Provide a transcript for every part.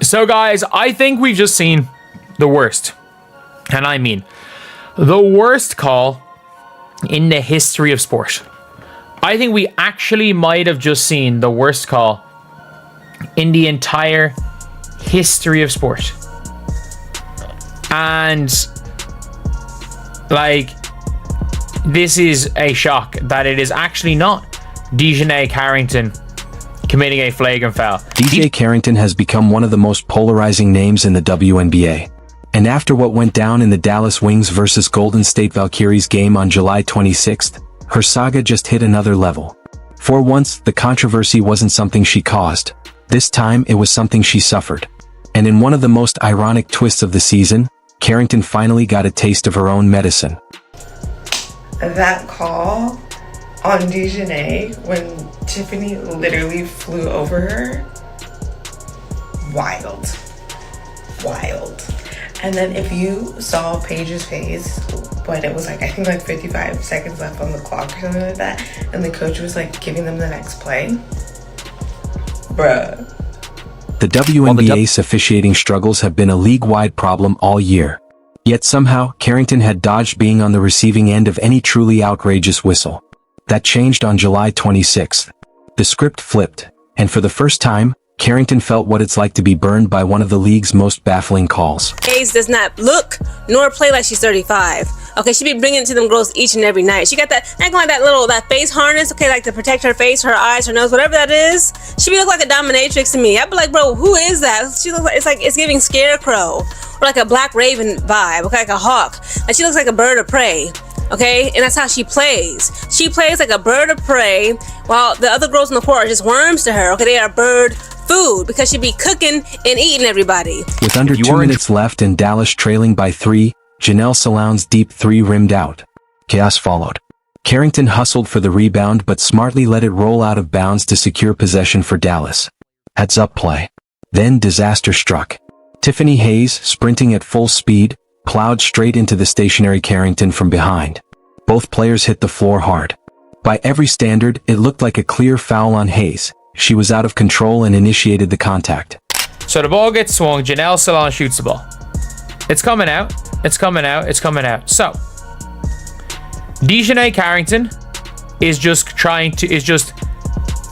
So guys, I think we've just seen the worst. And I mean, the worst call in the history of sport. I think we actually might have just seen the worst call in the entire history of sport. And like, this is a shock that it is actually not Djonai Carrington committing a flagrant foul. Djonai Carrington has become one of the most polarizing names in the WNBA. And after what went down in the Dallas Wings versus Golden State Valkyries game on July 26th, her saga just hit another level. For once, the controversy wasn't something she caused. This time, it was something she suffered. And in one of the most ironic twists of the season, Carrington finally got a taste of her own medicine. That call on Djonai when Tiffany literally flew over her, wild. And then if you saw Paige's face when it was like, I think like 55 seconds left on the clock or something like that, and the coach was like giving them the next play, bruh. The WNBA's officiating struggles have been a league-wide problem all year. Yet somehow, Carrington had dodged being on the receiving end of any truly outrageous whistle. That changed on July 26th. The script flipped, and for the first time, Carrington felt what it's like to be burned by one of the league's most baffling calls. Hayes does not look nor play like she's 35. Okay, she be bringing it to them girls each and every night. She got that, acting like that face harness, okay, like to protect her face, her eyes, her nose, whatever that is. She be look like a dominatrix to me. I'd be like, bro, who is that? She looks like it's giving Scarecrow or like a Black Raven vibe, okay, like a hawk. Like she looks like a bird of prey. Okay, and that's how she plays. She plays like a bird of prey, while the other girls on the court are just worms to her. Okay, they are bird food because she be cooking and eating everybody. With under 2 minutes left and Dallas trailing by 3, Janelle Saloun's deep 3 rimmed out. Chaos followed. Carrington hustled for the rebound but smartly let it roll out of bounds to secure possession for Dallas. Heads-up play. Then disaster struck. Tiffany Hayes, sprinting at full speed, plowed straight into the stationary Carrington from behind. Both players hit the floor hard. By every standard, it looked like a clear foul on Hayes. She was out of control and initiated the contact. So the ball gets swung, Janelle Salon shoots the ball. It's coming out, it's coming out, it's coming out. So, Djonai Carrington is just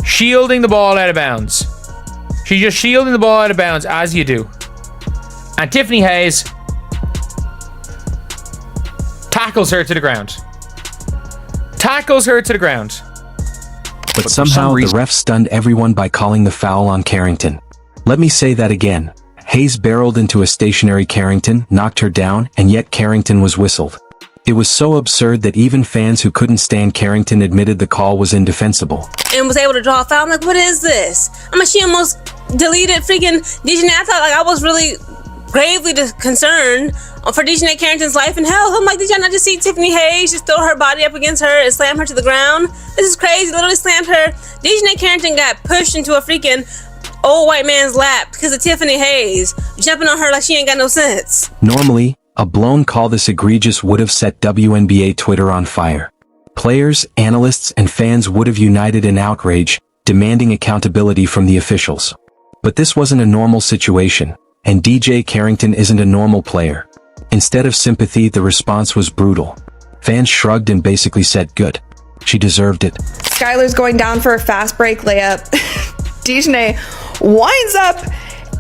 shielding the ball out of bounds. She's just shielding the ball out of bounds, as you do. And Tiffany Hayes tackles her to the ground. But somehow the ref stunned everyone by calling the foul on Carrington. Let me say that again. Hayes barreled into a stationary Carrington, knocked her down, and yet Carrington was whistled. It was so absurd that even fans who couldn't stand Carrington admitted the call was indefensible. And was able to draw a foul. I'm like, what is this? I mean, she almost deleted freaking Djonai. I thought, like, I was really gravely concerned for Djonai Carrington's life and health. I'm like, did y'all not just see Tiffany Hayes just throw her body up against her and slam her to the ground? This is crazy. Literally slammed her. Djonai Carrington got pushed into a freaking old white man's lap because of Tiffany Hayes jumping on her like she ain't got no sense. Normally, a blown call this egregious would have set WNBA Twitter on fire. Players, analysts, and fans would have united in outrage, demanding accountability from the officials. But this wasn't a normal situation, and Djonai Carrington isn't a normal player. Instead of sympathy, the response was brutal. Fans shrugged and basically said, good. She deserved it. Skylar's going down for a fast break layup. Djonai winds up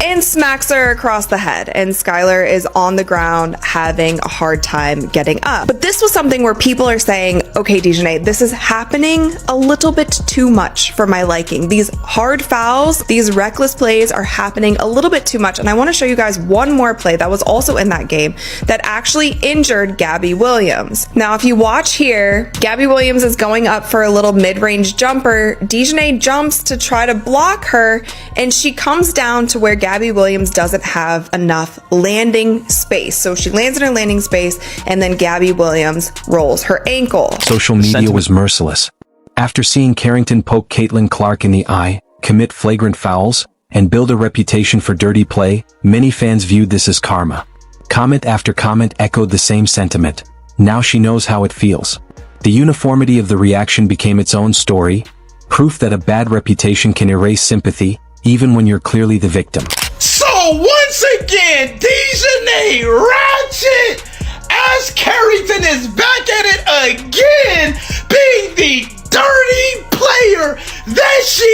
and smacks her across the head, and Skylar is on the ground having a hard time getting up. But this was something where people are saying, okay, Djonai, this is happening a little bit too much for my liking. These hard fouls, these reckless plays are happening a little bit too much, and I want to show you guys one more play that was also in that game that actually injured Gabby Williams. Now, if you watch here, Gabby Williams is going up for a little mid-range jumper. Djonai jumps to try to block her, and she comes down to where Gabby Williams doesn't have enough landing space. So she lands in her landing space, and then Gabby Williams rolls her ankle. Social media was merciless. After seeing Carrington poke Caitlin Clark in the eye, commit flagrant fouls, and build a reputation for dirty play, many fans viewed this as karma. Comment after comment echoed the same sentiment. Now she knows how it feels. The uniformity of the reaction became its own story, proof that a bad reputation can erase sympathy, even when you're clearly the victim. So once again, Djonai Ratchet as Carrington is back at it again, being the dirty player that she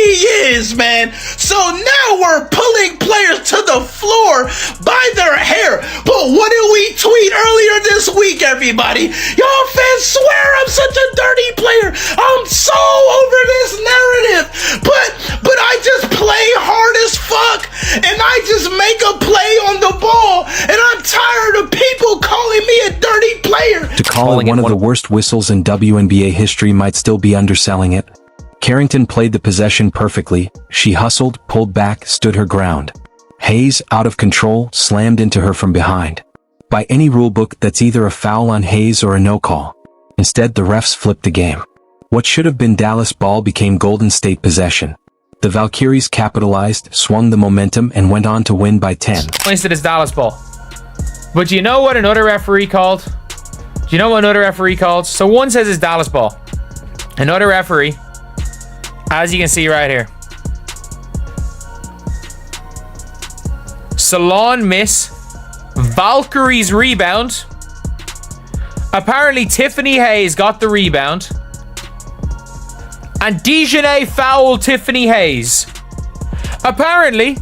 is, man. So now we're pulling players to the floor by their hair. But what did we tweet earlier this week, everybody? Y'all fans swear I'm such a dirty player. I'm so over this narrative. But I just play hard as fuck, and I just make a play on the ball, and I'm tired of people calling me a dirty player. To call it one of the worst whistles in WNBA history might still be underselling it. Carrington played the possession perfectly. She hustled, pulled back, stood her ground. Hayes, out of control, slammed into her from behind. By any rulebook, that's either a foul on Hayes or a no call. Instead, the refs flipped the game. What should have been Dallas ball became Golden State possession. The Valkyries capitalized, swung the momentum, and went on to win by 10. Instead, it's Dallas ball. But do you know what another referee called? Do you know what another referee called? So one says it's Dallas ball. Another referee, as you can see right here, Salon miss, Valkyrie's rebound. Apparently Tiffany Hayes got the rebound, and Djonai fouled Tiffany Hayes. Apparently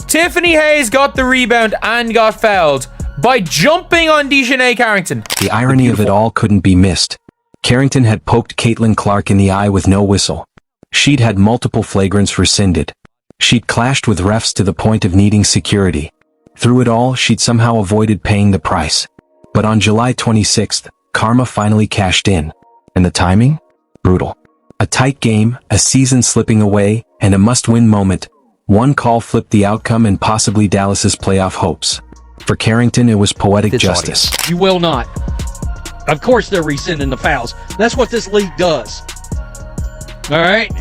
Tiffany Hayes got the rebound and got fouled by jumping on Djonai Carrington. The irony of it all couldn't be missed. Carrington had poked Caitlin Clark in the eye with no whistle. She'd had multiple flagrants rescinded. She'd clashed with refs to the point of needing security. Through it all, she'd somehow avoided paying the price. But on July 26th, karma finally cashed in. And the timing? Brutal. A tight game, a season slipping away, and a must-win moment. One call flipped the outcome and possibly Dallas's playoff hopes. For Carrington, it was poetic justice. You will not. Of course they're rescinding the fouls. That's what this league does. All right?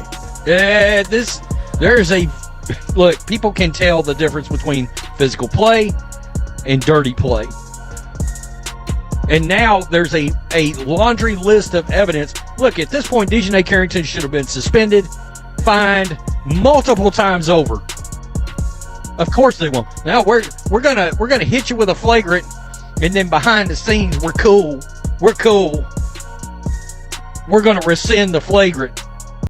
Look, people can tell the difference between physical play and dirty play. And now there's a laundry list of evidence. Look, at this point, Djonai Carrington should have been suspended, fined multiple times over. Of course they won't. Now we're gonna hit you with a flagrant, and then behind the scenes we're cool. We're gonna rescind the flagrant.